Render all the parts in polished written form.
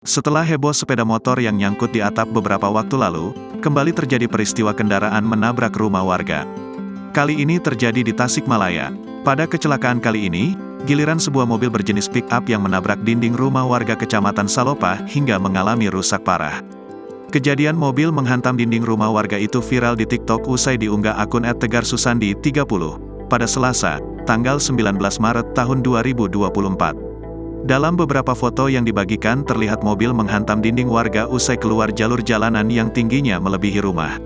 Setelah heboh sepeda motor yang nyangkut di atap beberapa waktu lalu, kembali terjadi peristiwa kendaraan menabrak rumah warga. Kali ini terjadi di Tasikmalaya. Pada kecelakaan kali ini, giliran sebuah mobil berjenis pick-up yang menabrak dinding rumah warga Kecamatan Salopa hingga mengalami rusak parah. Kejadian mobil menghantam dinding rumah warga itu viral di TikTok usai diunggah akun @tegarsusandi30 pada Selasa, tanggal 19 Maret tahun 2024. Dalam beberapa foto yang dibagikan terlihat mobil menghantam dinding warga usai keluar jalur jalanan yang tingginya melebihi rumah.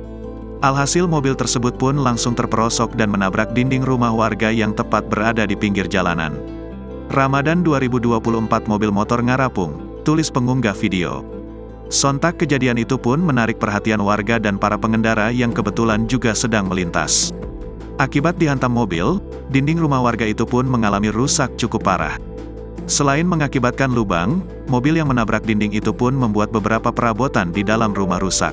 Alhasil mobil tersebut pun langsung terperosok dan menabrak dinding rumah warga yang tepat berada di pinggir jalanan. Ramadan 2024 mobil motor ngarapung, tulis pengunggah video. Sontak kejadian itu pun menarik perhatian warga dan para pengendara yang kebetulan juga sedang melintas. Akibat dihantam mobil, dinding rumah warga itu pun mengalami rusak cukup parah. Selain mengakibatkan lubang, mobil yang menabrak dinding itu pun membuat beberapa perabotan di dalam rumah rusak.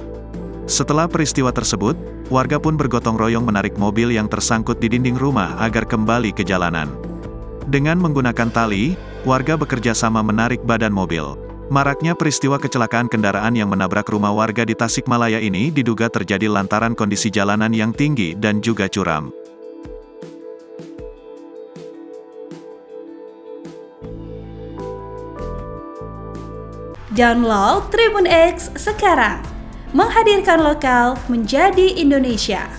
Setelah peristiwa tersebut, warga pun bergotong royong menarik mobil yang tersangkut di dinding rumah agar kembali ke jalanan. Dengan menggunakan tali, warga bekerja sama menarik badan mobil. Maraknya peristiwa kecelakaan kendaraan yang menabrak rumah warga di Tasikmalaya ini diduga terjadi lantaran kondisi jalanan yang tinggi dan juga curam. Download Tribun X sekarang, menghadirkan lokal menjadi Indonesia.